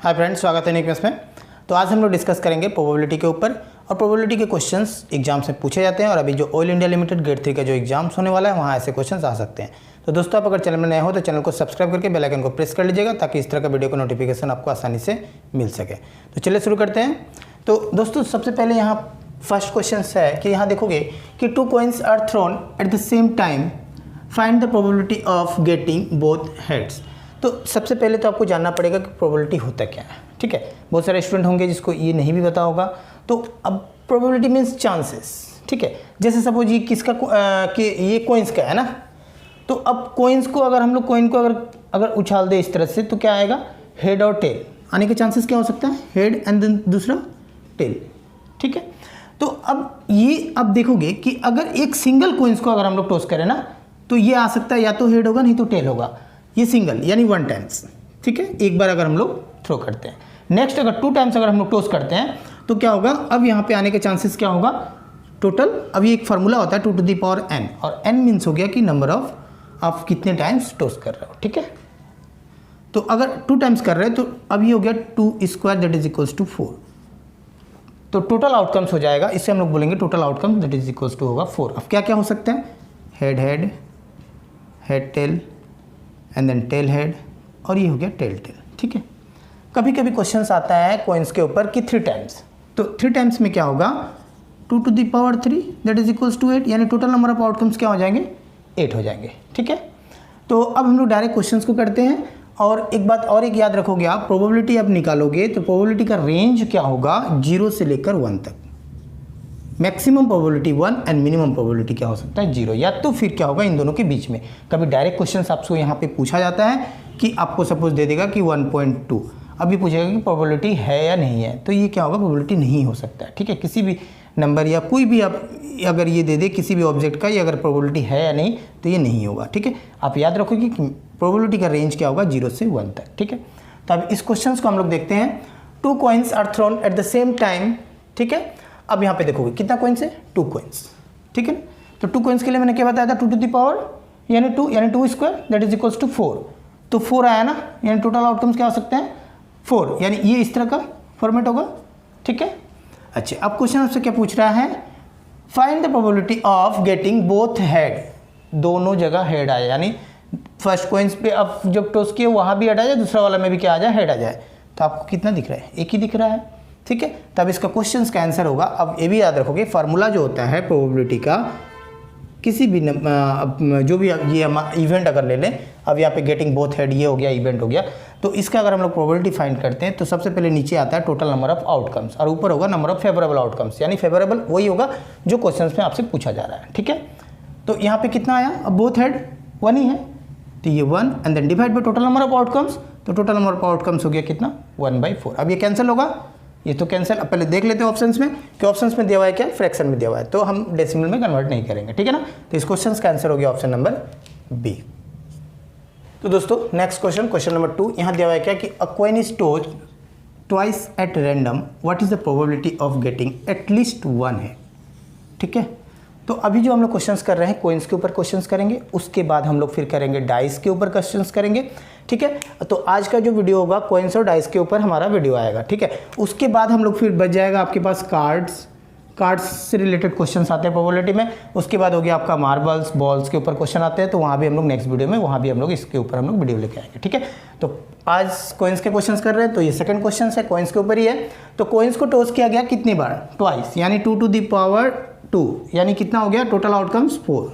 Hi friends, स्वागत है निकनेस में। तो आज हम लोग डिस्कस करेंगे प्रोबेबिलिटी के ऊपर। और प्रोबेबिलिटी के क्वेश्चंस एग्जाम्स में पूछे जाते हैं और अभी जो ऑयल इंडिया लिमिटेड ग्रेड 3 का जो एग्जाम्स होने वाला है वहाँ ऐसे क्वेश्चंस आ सकते हैं। तो दोस्तों, आप अगर चैनल में नए हो तो चैनल को सब्सक्राइब करके बेल आइकन को प्रेस कर लीजिएगा ताकि इस तरह का वीडियो का नोटिफिकेशन आपको आसानी से मिल सके। तो चलिए शुरू करते हैं। तो दोस्तों, सबसे पहले यहाँ फर्स्ट क्वेश्चन है कि यहाँ देखोगे कि 2 coins are thrown at the same time, find the probability of getting both heads. तो सबसे पहले तो आपको जानना पड़ेगा कि प्रोबेबिलिटी होता क्या है। ठीक है, बहुत सारे स्टूडेंट होंगे जिसको ये नहीं भी पता होगा। तो अब प्रोबेबिलिटी मीन्स चांसेस। ठीक है, जैसे सपोज ये किसका कि ये कोइंस का है ना, तो अब कोइंस को अगर हम लोग कोइन को अगर उछाल दे इस तरह से तो क्या आएगा, हेड और टेल आने के चांसेस क्या हो सकता है, हेड एंड देन दूसरा टेल। ठीक है, तो अब देखोगे कि अगर एक सिंगल कोइंस को अगर हम लोग टॉस करें ना तो ये आ सकता है या तो हेड होगा नहीं तो टेल होगा। ये सिंगल यानी 1 टाइम्स। ठीक है, एक बार अगर हम लोग थ्रो करते हैं। नेक्स्ट अगर 2 टाइम्स अगर हम लोग टॉस करते हैं तो क्या होगा, अब यहाँ पे आने के चांसेस क्या होगा टोटल। अब ये एक फार्मूला होता है 2 to the power n, और n मीन्स हो गया कि नंबर ऑफ आप कितने टाइम्स टॉस कर रहे हो। ठीक है, तो अगर 2 टाइम्स कर रहे हैं तो अब ये हो गया 2 square that is equals to 4। तो टोटल आउटकम्स हो जाएगा, इससे हम लोग बोलेंगे total outcome that is equals to होगा 4। अब क्या क्या हो सकते हैं, head head, head tail and then tail head, और ये हो गया टेल टेल। ठीक है, कभी कभी क्वेश्चंस आता है कोइंस के ऊपर कि 3 टाइम्स, तो 3 टाइम्स में क्या होगा 2 to the power 3 that is equals to 8, यानी टोटल नंबर ऑफ आउटकम्स क्या हो जाएंगे, 8 हो जाएंगे। ठीक है, तो अब हम लोग डायरेक्ट क्वेश्चंस को करते हैं। और एक बात और एक याद रखोगे आप, प्रोबेबिलिटी आप निकालोगे तो प्रोबेबिलिटी का रेंज क्या होगा 0 से लेकर 1 तक। Maximum probability 1 and minimum probability क्या हो सकता है 0, या तो फिर क्या होगा इन दोनों के बीच में। कभी डायरेक्ट क्वेश्चंस आपको यहाँ पे पूछा जाता है कि आपको सपोज दे देगा कि 1.2, अभी पूछेगा कि प्रोबेबिलिटी है या नहीं है, तो ये क्या होगा, प्रोबेबिलिटी नहीं हो सकता है। ठीक है, किसी भी नंबर या कोई भी आप अगर ये दे दे किसी भी ऑब्जेक्ट का, ये अगर प्रोबेबिलिटी है या नहीं तो ये नहीं होगा। ठीक है, आप याद रखोगे कि प्रोबेबिलिटी का रेंज क्या होगा 0 से 1 तक। ठीक है, तो अब इस क्वेश्चन को हम लोग देखते हैं। 2 coins are thrown at the same time. ठीक है, अब यहाँ पे देखोगे कितना कोइंस है, 2 coins। ठीक है, तो 2 coins के लिए मैंने क्या बताया था, 2 to the power यानी 2 square that is equals to 4। तो 4 आया ना, यानी टोटल आउटकम्स क्या हो सकते हैं 4, यानी ये इस तरह का फॉर्मेट होगा। ठीक है, अच्छा अब क्वेश्चन आपसे क्या पूछ रहा है, find the probability of getting both head. दोनों जगह हेड आए, यानी फर्स्ट कोइंस पे अब जब टॉस किए वहाँ भी हेड आ जाए, दूसरा वाला में भी क्या आ जाए, हेड आ जाए। तो आपको कितना दिख रहा है, एक ही दिख रहा है। ठीक है, तब इसका क्वेश्चन का आंसर होगा। अब ये भी याद रखोगे, फार्मूला जो होता है प्रोबेबिलिटी का, किसी भी जो भी ये हम इवेंट अगर ले लें, अब यहाँ पे गेटिंग बोथ हेड ये हो गया, इवेंट हो गया, तो इसका अगर हम लोग प्रोबेबिलिटी फाइंड करते हैं तो सबसे पहले नीचे आता है टोटल नंबर ऑफ आउटकम्स और ऊपर होगा नंबर ऑफ फेवरेबल आउटकम्स, यानी फेवरेबल वही होगा जो क्वेश्चन में आपसे पूछा जा रहा है। ठीक है, तो यहाँ पे कितना आया, अब बोथ हेड 1 ही है, तो ये 1 and then divide by total number of outcomes, तो टोटल नंबर ऑफ आउटकम्स हो गया कितना 1/4। अब ये कैंसिल होगा, ये तो कैंसिल। अब पहले देख लेते हैं ऑप्शंस में कि ऑप्शंस में दिया हुआ है क्या, फ्रैक्शन में दिया हुआ है, तो हम डेसिमल में कन्वर्ट नहीं करेंगे। ठीक है ना, तो इस क्वेश्चन का आंसर हो गया ऑप्शन नंबर बी। तो दोस्तों नेक्स्ट क्वेश्चन नंबर 2, यहाँ दिया हुआ है क्या कि अ coin is tossed twice at random, what is the probability of getting at least 1 है। ठीक है, तो अभी जो हम लोग क्वेश्चंस कर रहे हैं कोइंस के ऊपर क्वेश्चंस करेंगे, उसके बाद हम लोग फिर करेंगे डाइस के ऊपर क्वेश्चंस करेंगे। ठीक है, तो आज का जो वीडियो होगा कोइंस और डाइस के ऊपर हमारा वीडियो आएगा। ठीक है, उसके बाद हम लोग फिर बच जाएगा आपके पास कार्ड्स से रिलेटेड क्वेश्चंस आते हैं प्रोबेबिलिटी में। उसके बाद हो गया आपका मार्बल्स, बॉल्स के ऊपर क्वेश्चन आते हैं, तो वहाँ भी हम लोग नेक्स्ट वीडियो में वहाँ भी हम लोग इसके ऊपर हम लोग वीडियो लेके आएंगे। ठीक है, तो आज कोइंस के क्वेश्चंस कर रहे हैं, तो ये सेकंड क्वेश्चन है कोइंस के ऊपर ही है। तो कोइंस को टॉस किया गया कितनी बार, ट्वाइस, यानी 2 to the power 2, यानी कितना हो गया, टोटल आउटकम्स 4।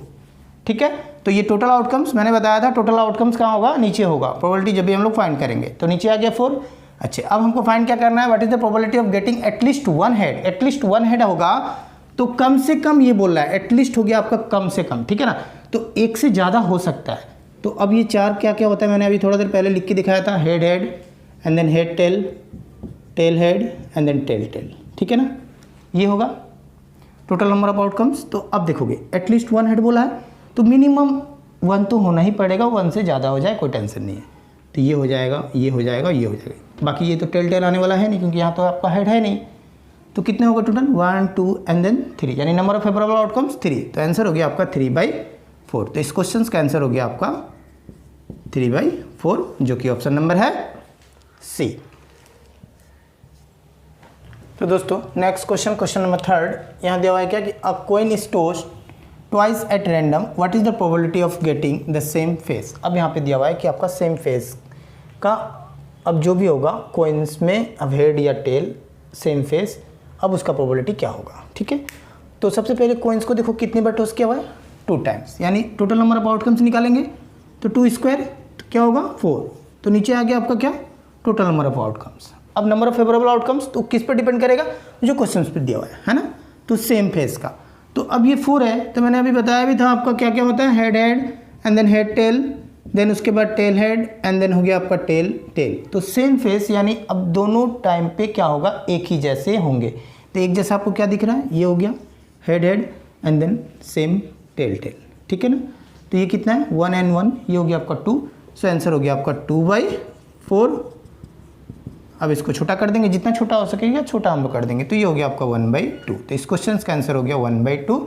ठीक है, तो ये टोटल आउटकम्स मैंने बताया था, टोटल आउटकम्स कहाँ होगा, नीचे होगा, प्रोबेबिलिटी जब भी हम लोग फाइंड करेंगे, तो नीचे आ गया 4। अच्छा, अब हमको फाइंड क्या करना है, what is the probability of getting at least 1 head. At least 1 head होगा तो कम से कम, ये बोल रहा है एटलीस्ट हो गया आपका कम से कम। ठीक है ना, तो एक से ज़्यादा हो सकता है। तो अब ये 4 क्या क्या होता है, मैंने अभी थोड़ा देर पहले लिख के दिखाया था, head head and then head tail, tail head and then tail tail. ठीक है ना, ये होगा टोटल नंबर ऑफ आउटकम्स। तो अब देखोगे एटलीस्ट 1 हेड बोला है तो मिनिमम 1 तो होना ही पड़ेगा, 1 से ज़्यादा हो जाए कोई टेंशन नहीं है। तो ये हो जाएगा, ये हो जाएगा, ये हो जाएगा, बाकी ये तो टेल टेल आने वाला है नहीं क्योंकि यहाँ तो आपका हेड है नहीं। तो कितने होगा टोटल, 1 2 एंड देन 3, यानी नंबर ऑफ फेवरेबल आउटकम्स 3। तो आंसर हो गया आपका 3/4। तो इस क्वेश्चन का आंसर हो गया आपका 3/4, जो कि ऑप्शन नंबर है सी। तो दोस्तों नेक्स्ट क्वेश्चन नंबर 3 यहाँ दिया हुआ है क्या कि अ coin is tossed twice at random, what is the probability of getting the same face. अब यहाँ पे दिया हुआ है कि आपका सेम फेस का, अब जो भी होगा कॉइन्स में, अब हेड या टेल सेम फेस, अब उसका प्रोबेबिलिटी क्या होगा। ठीक है, तो सबसे पहले कॉइन्स को देखो कितनी बार टॉस किया हुआ है, 2 टाइम्स, यानी टोटल नंबर ऑफ आउटकम्स निकालेंगे तो 2 स्क्वायर तो क्या होगा 4, तो नीचे आ गया आपका क्या, टोटल नंबर ऑफ आउटकम्स। अब नंबर ऑफ फेवरेबल आउटकम्स तो किस पर डिपेंड करेगा, जो क्वेश्चन पे दिया हुआ है ना, तो सेम फेस का। तो अब ये 4 है, तो मैंने अभी बताया भी था आपका क्या क्या होता है, head head and then head tail, then उसके बाद टेल हेड एंड देन हो गया आपका टेल टेल। तो सेम फेस यानी अब दोनों टाइम पे क्या होगा, एक ही जैसे होंगे। तो एक जैसा आपको क्या दिख रहा है, ये हो गया head head and then same tail tail. ठीक है ना, तो ये कितना है 1 and 1, ये हो गया आपका 2, सो आंसर हो गया आपका 2/4। अब इसको छोटा कर देंगे, जितना छोटा हो सकेगा छोटा हम लोग कर देंगे, तो ये हो गया आपका 1/2। तो इस क्वेश्चन का आंसर हो गया 1/2,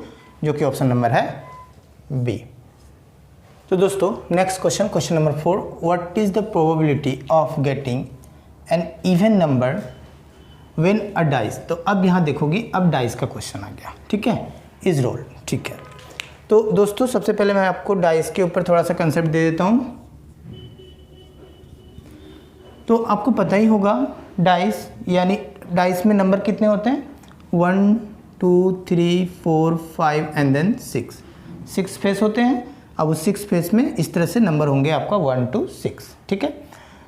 जो कि ऑप्शन नंबर है बी। तो दोस्तों next question number 4, what is the probability of getting an even number when a dice. तो अब यहाँ देखोगी, अब डाइस का क्वेश्चन आ गया। ठीक है, इज रोल। ठीक है, तो दोस्तों सबसे पहले मैं आपको डाइस के ऊपर थोड़ा सा कंसेप्ट दे देता हूँ। तो आपको पता ही होगा डाइस, यानी डाइस में नंबर कितने होते हैं, 1 2 3 4 5 एंड देन 6 फेस होते हैं। अब उस 6 फेस में इस तरह से नंबर होंगे आपका 1 to 6। ठीक है,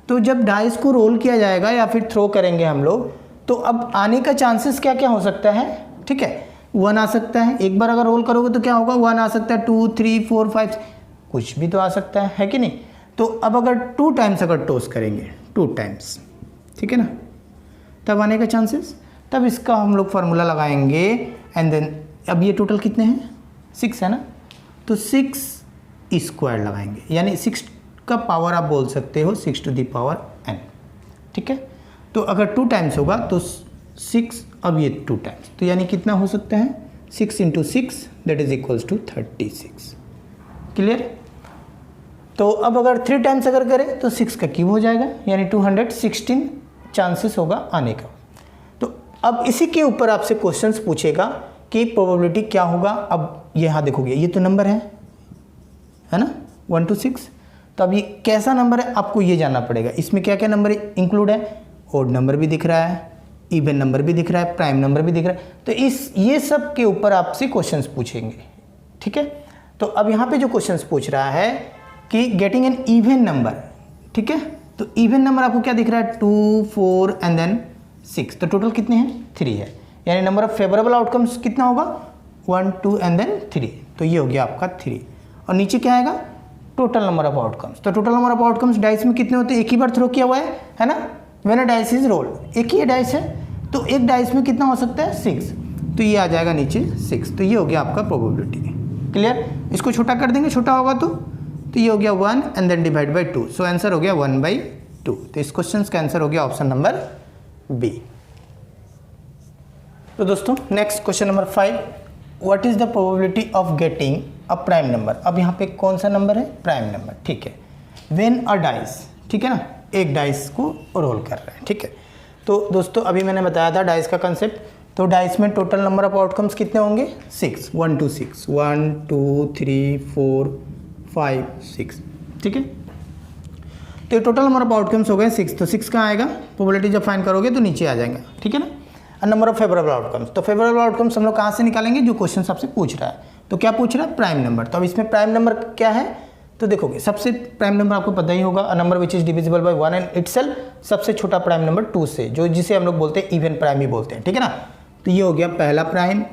तो जब डाइस को रोल किया जाएगा या फिर थ्रो करेंगे हम लोग, तो अब आने का चांसेस क्या क्या हो सकता है। ठीक है, 1 आ सकता है, एक बार अगर रोल करोगे तो क्या होगा, 1 आ सकता है, 2 3 4 5, कुछ भी तो आ सकता है कि नहीं। तो अब अगर 2 टाइम्स अगर टॉस करेंगे, 2 टाइम्स, ठीक है ना, तब आने का चांसेस, तब इसका हम लोग फार्मूला लगाएंगे एंड देन अब ये टोटल कितने हैं, 6 है ना, तो 6 स्क्वायर लगाएंगे, यानी 6 का पावर आप बोल सकते हो 6 to the power n। ठीक है, तो अगर 2 टाइम्स होगा तो 6, अब ये 2 टाइम्स, तो यानी कितना हो सकता है, 6 into 6 that is equals to 36। Clear. तो अब अगर 3 टाइम्स अगर करें तो 6 का क्यूब हो जाएगा, यानी 216 चांसेस होगा आने का। तो अब इसी के ऊपर आपसे क्वेश्चंस पूछेगा कि प्रोबेबिलिटी क्या होगा। अब ये यहाँ देखोगे, ये तो नंबर है ना, 1 to 6, तो अब ये कैसा नंबर है आपको ये जानना पड़ेगा। इसमें क्या क्या नंबर इंक्लूड है, ओड नंबर भी दिख रहा है, इवन नंबर भी दिख रहा है, प्राइम नंबर भी दिख रहा है, तो ये सब के ऊपर आपसे क्वेश्चंस पूछेंगे। ठीक है, तो अब यहाँ पे जो क्वेश्चंस पूछ रहा है कि गेटिंग एन इवन नंबर। ठीक है, तो इवन नंबर आपको क्या दिख रहा है, 2 4 एंड देन 6, तो टोटल कितने हैं, 3 है, यानी नंबर ऑफ फेवरेबल आउटकम्स कितना होगा, 1 2 एंड देन 3, तो ये हो गया आपका 3। और नीचे क्या आएगा, टोटल नंबर ऑफ आउटकम्स। तो total number of outcomes dice में कितने होते हैं, एक ही बार थ्रो किया हुआ है ना, when a dice is roll, एक ही डाइस है, तो एक डाइस में कितना हो सकता है, 6, तो ये आ जाएगा नीचे 6, तो ये हो गया आपका प्रोबेबिलिटी। क्लियर, इसको छोटा कर देंगे, छोटा होगा तो ये हो गया 1 and then divide by 2, so answer हो गया 1/2। तो इस क्वेश्चन का आंसर हो गया ऑप्शन नंबर बी। तो दोस्तों next question number 5, what is the probability of getting a prime number. अब यहाँ पे कौन सा नंबर है, प्राइम नंबर। ठीक है, व्हेन अ डाइस, ठीक है ना, एक डाइस को रोल कर रहे हैं। ठीक है, तो दोस्तों अभी मैंने बताया था डाइस का कंसेप्ट, तो डाइस में टोटल नंबर ऑफ आउटकम्स कितने होंगे, 6, 1 to 6, 1 2 3 4 5 6। ठीक है, तो टोटल नंबर ऑफ आउटकम्स हो गए 6, तो 6 कहाँ आएगा, प्रोबेबिलिटी जब फाइंड करोगे तो नीचे आ जाएंगे। ठीक है ना, नंबर ऑफ फेवरेबल आउटकम्स, तो फेवरेबल आउटकम्स हम लोग कहाँ से निकालेंगे, जो क्वेश्चन आपसे पूछ रहा है। तो क्या पूछ रहा है, प्राइम नंबर। तो अब इसमें प्राइम नंबर क्या है, तो देखोगे सबसे प्राइम नंबर आपको पता ही होगा, a number which is divisible by 1 and itself, सबसे छोटा प्राइम नंबर 2 से, जो जिसे हम लोग बोलते हैं इवन प्राइम ही बोलते हैं। ठीक है ना, तो ये हो गया पहला प्राइम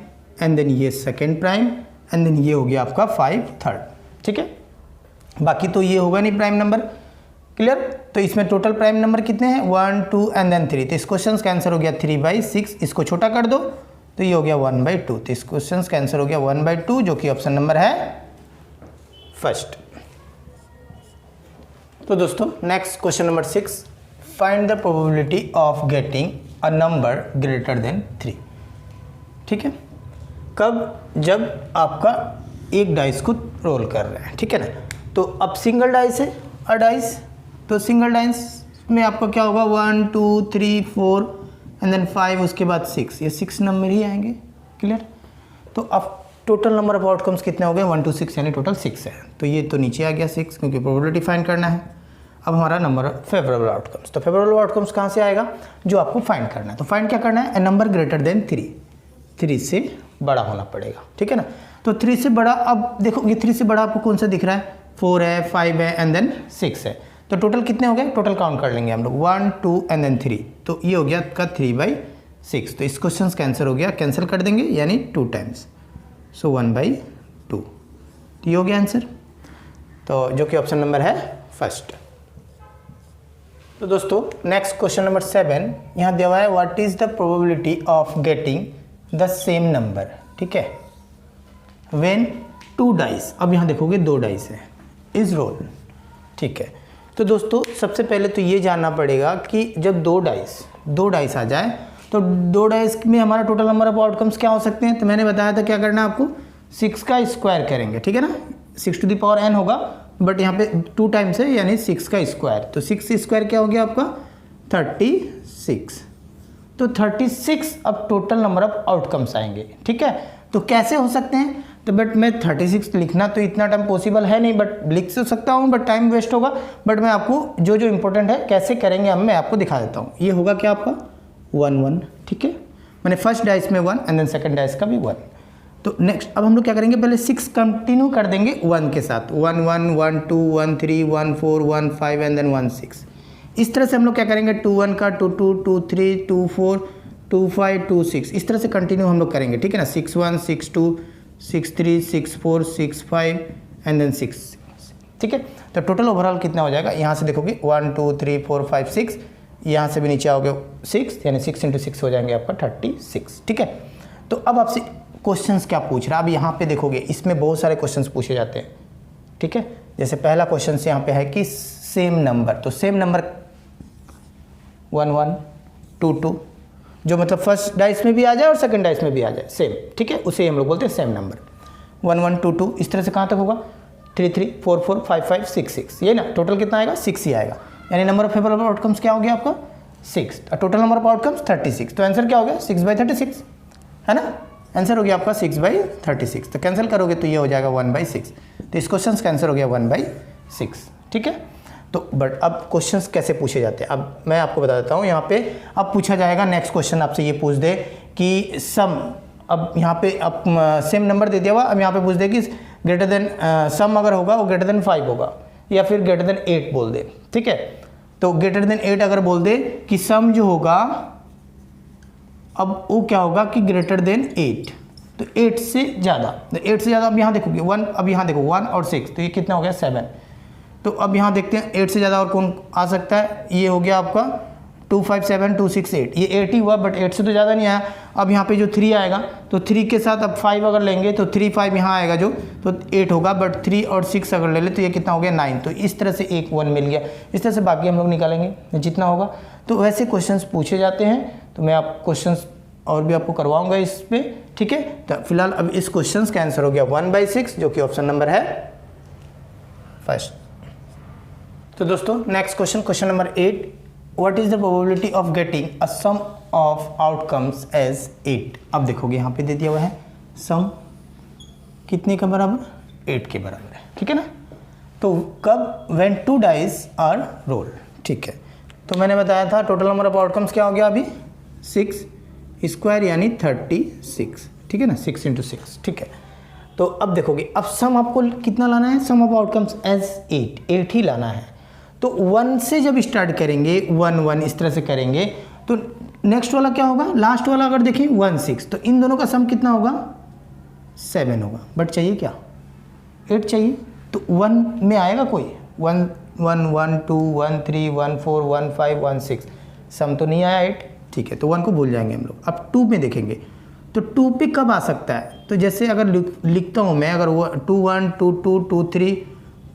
एंड देन ये सेकेंड प्राइम एंड देन ये हो गया आपका 5 थर्ड। ठीक है, बाकी तो ये होगा नहीं प्राइम नंबर। क्लियर, तो इसमें टोटल प्राइम नंबर कितने हैं, 1 2 एंड देन 3, तो इस क्वेश्चन का आंसर हो गया 3/6, इसको छोटा कर दो तो ये हो गया 1/2, तो इस क्वेश्चन का आंसर हो गया 1/2, जो कि ऑप्शन नंबर है फर्स्ट। तो दोस्तों next question number 6, find the probability of getting a number greater than 3। ठीक है, कब, जब आपका एक डाइस को रोल कर रहे हैं। ठीक है ना, तो अब सिंगल डाइस है, अ डाइस, तो सिंगल डाइस में आपका क्या होगा, 1 2 3 4 एंड देन 5, उसके बाद 6, ये 6 नंबर ही आएंगे। क्लियर? तो अब टोटल नंबर ऑफ आउटकम्स कितने हो गए? 1 to 6, यानी टोटल 6 है। तो ये तो नीचे आ गया 6, क्योंकि प्रोबेबिलिटी फाइंड करना है। अब हमारा नंबर फेवरेबल आउटकम्स, तो फेवरेबल आउटकम्स कहाँ से आएगा? जो आपको फाइंड करना है। तो फाइंड क्या करना है? ए नंबर ग्रेटर देन 3, 3 से बड़ा होना पड़ेगा। ठीक है ना? तो 3 से बड़ा, अब देखो ये 3 से बड़ा आपको कौन सा दिख रहा है? 4 है, 5 है एंड देन 6 है। तो टोटल कितने हो गए? टोटल काउंट कर लेंगे हम लोग, 1 2 एंड देन 3। तो ये हो गया आपका 3/6। तो इस क्वेश्चन का आंसर हो गया, कैंसिल कर देंगे, यानी 2 टाइम्स, सो 1/2। ये हो गया आंसर, तो जो कि ऑप्शन नंबर है फर्स्ट। तो दोस्तों नेक्स्ट क्वेश्चन नंबर 7 यहाँ दिया हुआ है, what is the probability of getting the same number. ठीक है, व्हेन 2 डाइस, अब यहाँ देखोगे 2 डाइस है, इज रोल। ठीक है, तो दोस्तों सबसे पहले तो ये जानना पड़ेगा कि जब 2 डाइस आ जाए तो 2 डाइस में हमारा टोटल नंबर ऑफ आउटकम्स क्या हो सकते हैं? तो मैंने बताया था क्या करना है आपको, 6 का स्क्वायर करेंगे। ठीक है ना, 6 to the power n होगा, बट यहाँ पे 2 टाइम्स है, यानी 6 का स्क्वायर। तो 6 स्क्वायर क्या हो गया आपका? 36। तो 36 अब टोटल नंबर ऑफ आउटकम्स आएंगे। ठीक है, तो कैसे हो सकते हैं? तो बट मैं 36 लिखना तो इतना टाइम पॉसिबल है नहीं, बट लिख तो सकता हूँ, बट टाइम वेस्ट होगा। बट मैं आपको जो जो इंपॉर्टेंट है कैसे करेंगे हम, मैं आपको दिखा देता हूँ। ये होगा क्या आपका 1 1। ठीक है, मैंने फर्स्ट डाइस में 1 एंड देन सेकंड डाइस का भी 1। तो नेक्स्ट अब हम लोग क्या करेंगे, पहले 6 कंटिन्यू कर देंगे 1 के साथ, 1 1 1 2 1 3 1 4 1 5 एंड देन 1 6। इस तरह से हम लोग क्या करेंगे, 2 1 का 2 2 2 3 2 4 2 5 2 6, इस तरह से कंटिन्यू हम लोग करेंगे। ठीक है ना, 6 1 6 2 6 3 6 4 6 5 एंड देन 6। ठीक है, तो टोटल ओवरऑल कितना हो जाएगा? यहाँ से देखोगे 1 2 3 4 5 6, यहाँ से भी नीचे आओगे 6, यानी 6 × 6 हो जाएंगे आपका 36। ठीक है, तो अब आपसे क्वेश्चंस क्या पूछ रहा है? अब यहाँ पे देखोगे इसमें बहुत सारे क्वेश्चंस पूछे जाते हैं। ठीक है, जैसे पहला क्वेश्चन यहाँ पे है कि सेम नंबर, तो सेम नंबर 1 1 2 2, जो मतलब फर्स्ट डाइस में भी आ जाए और सेकंड डाइस में भी आ जाए सेम। ठीक है, उसे हम लोग बोलते हैं सेम नंबर। 1 1 2 2 इस तरह से कहाँ तक होगा? 3 3 4 4 5 5 6 6, ये ना टोटल कितना आएगा? 6 ही आएगा, यानी नंबर ऑफ फेवरेबल आउटकम्स क्या हो गया आपका? 6। Total number of outcomes 36। तो आंसर क्या हो गया? 6/36, है ना? आंसर हो गया आपका 6/36। तो कैंसिल करोगे तो ये हो जाएगा 1/6। तो इस क्वेश्चन का आंसर हो गया 1/6। ठीक है, तो बट अब क्वेश्चंस कैसे पूछे जाते हैं, अब मैं आपको बता देता हूँ। यहाँ पे अब पूछा जाएगा, नेक्स्ट क्वेश्चन आपसे ये पूछ दे कि सम, अब यहाँ पे अब सेम नंबर दे दिया हुआ, अब यहाँ पे पूछ दे कि ग्रेटर देन सम अगर होगा वो ग्रेटर देन 5 होगा या फिर ग्रेटर देन 8 बोल दे। ठीक है, तो ग्रेटर देन 8 अगर बोल दे कि सम जो होगा, अब वो क्या होगा कि ग्रेटर देन 8, तो 8 से ज़्यादा, तो 8 से ज़्यादा अब यहाँ देखोगे 1, अब यहाँ देखो 1 और 6, तो ये कितना हो गया 7। तो अब यहाँ देखते हैं 8 से ज़्यादा और कौन आ सकता है? ये हो गया आपका 2 5 7 2 6 8, ये 8 ही हुआ, बट 8 से तो ज़्यादा नहीं आया। अब यहाँ पे जो 3 आएगा, तो 3 के साथ अब 5 अगर लेंगे तो 3 5 यहाँ आएगा जो, तो 8 होगा, बट 3 और 6 अगर ले ले तो ये कितना हो गया 9। तो इस तरह से एक 1 मिल गया। इस तरह से बाकी हम लोग निकालेंगे जितना होगा। तो वैसे क्वेश्चंस पूछे जाते हैं, तो मैं आप क्वेश्चंस और भी आपको करवाऊंगा इस पे। ठीक है, तो फिलहाल अब इस क्वेश्चन का आंसर हो गया 1/6, जो कि ऑप्शन नंबर है फर्स्ट। तो दोस्तों next question number 8, what is the probability of getting a sum of outcomes as 8। अब देखोगे यहाँ पे दे दिया हुआ है सम कितने के बराबर? 8 के बराबर है। ठीक है ना, तो कब? When 2 dice are roll. ठीक है, तो मैंने बताया था टोटल नंबर ऑफ आउटकम्स क्या हो गया अभी? 6 स्क्वायर यानी 36। ठीक है ना, 6 × 6। ठीक है, तो अब देखोगे, अब सम आपको कितना लाना है? सम ऑफ आउटकम्स एज 8 ही लाना है। तो 1 से जब स्टार्ट करेंगे 1 1 इस तरह से करेंगे, तो नेक्स्ट वाला क्या होगा? लास्ट वाला अगर देखें 1 6, तो इन दोनों का सम कितना होगा? 7 होगा। बट चाहिए क्या? 8 चाहिए। तो 1 में आएगा कोई? 1 1 1 2 1 3 1 4 1 5 1 6, सम तो नहीं आया 8। ठीक है, तो 1 को भूल जाएंगे हम लोग। अब 2 में देखेंगे, तो 2 पे कब आ सकता है? तो जैसे अगर लिखता हूँ मैं, अगर 2 1 2 2 2 3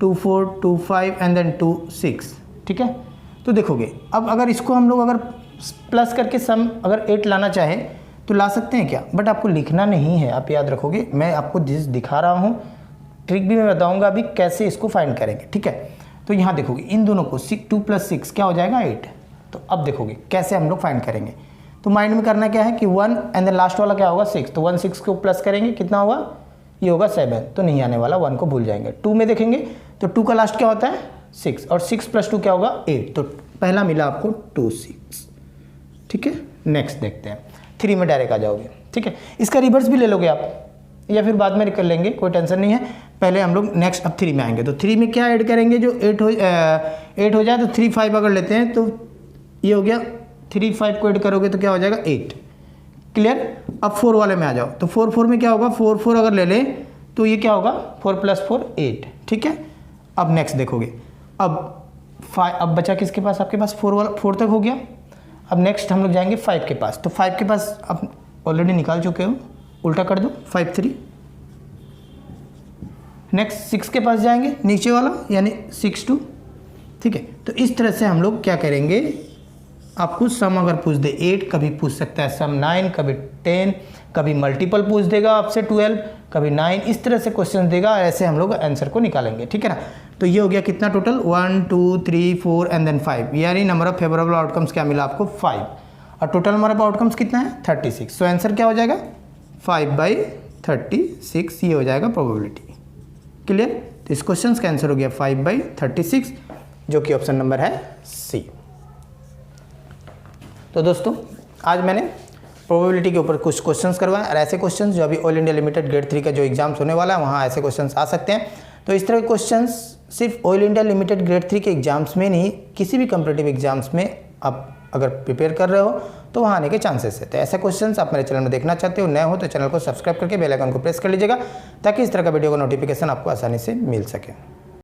2 4 2 5 एंड देन 2 6। ठीक है, तो देखोगे अब अगर इसको हम लोग अगर प्लस करके सम अगर 8 लाना चाहे तो ला सकते हैं क्या? बट आपको लिखना नहीं है, आप याद रखोगे। मैं आपको जिस दिखा रहा हूँ ट्रिक भी मैं बताऊँगा अभी कैसे इसको फाइंड करेंगे। ठीक है, तो यहाँ देखोगे इन दोनों को 2 + 6 क्या हो जाएगा? 8। तो अब देखोगे कैसे हम लोग फाइंड करेंगे। तो माइंड में करना क्या है कि 1 एंड देन लास्ट वाला क्या होगा 6, तो 1 6 को प्लस करेंगे कितना होगा, ये होगा 7, तो नहीं आने वाला, 1 को भूल जाएंगे। 2 में देखेंगे तो 2 का लास्ट क्या होता है 6, और 6 + 2 क्या होगा 8, तो पहला मिला आपको 2 6। ठीक है, नेक्स्ट देखते हैं। 3 में डायरेक्ट आ जाओगे। ठीक है, इसका रिवर्स भी ले लोगे आप या फिर बाद में कर लेंगे, कोई टेंशन नहीं है। पहले हम लोग नेक्स्ट अब 3 में आएंगे, तो 3 में क्या ऐड करेंगे, जो 8 हो जाए तो 3 5 अगर लेते हैं तो ये हो गया, 3 5 को ऐड करोगे तो क्या हो जाएगा 8। क्लियर। अब 4 वाले में आ जाओ, तो 4 4 में क्या होगा, 4 4 अगर ले लें तो ये क्या होगा 4 + 4 8। ठीक है, अब नेक्स्ट देखोगे, अब बचा किसके पास, आपके पास 4 तक हो गया। अब नेक्स्ट हम लोग जाएंगे 5 के पास, तो 5 के पास आप ऑलरेडी निकाल चुके हो, उल्टा कर दो 5 3। नेक्स्ट 6 के पास जाएंगे, नीचे वाला यानी 6 2। ठीक है, तो इस तरह से हम लोग क्या करेंगे, आपको सम अगर पूछ दे 8, कभी पूछ सकता है सम 9, कभी 10, कभी मल्टीपल पूछ देगा आपसे 12, कभी 9, इस तरह से क्वेश्चन देगा, ऐसे हम लोग आंसर को निकालेंगे। ठीक है ना, तो ये हो गया कितना टोटल 1 2 3 4 एंड देन 5, यानी नंबर ऑफ फेवरेबल आउटकम्स क्या मिला आपको 5, और टोटल नंबर ऑफ आउटकम्स कितना है 36। सो आंसर क्या हो जाएगा 5/36, ये हो जाएगा प्रोबेबिलिटी। क्लियर। तो इस क्वेश्चन का आंसर हो गया 5/36, जो कि ऑप्शन नंबर है सी। तो दोस्तों आज मैंने प्रोबेबिलिटी के ऊपर कुछ क्वेश्चंस करवाए, और ऐसे क्वेश्चंस जो अभी ऑल इंडिया लिमिटेड ग्रेड 3 का जो एग्जाम्स होने वाला है वहाँ ऐसे क्वेश्चंस आ सकते हैं। तो इस तरह के क्वेश्चंस सिर्फ ऑल इंडिया लिमिटेड ग्रेड 3 के एग्जाम्स में नहीं, किसी भी कम्पिटिटिव एग्जाम्स में आप अगर प्रिपेयर कर रहे हो तो वहाँ आने के चांसेस है। तो ऐसे क्वेश्चंस आप मेरे चैनल में देखना चाहते हो, नए हो तो चैनल को सब्सक्राइब करके बेल आइकन को प्रेस कर लीजिएगा, ताकि इस तरह का वीडियो का नोटिफिकेशन आपको आसानी से मिल सके।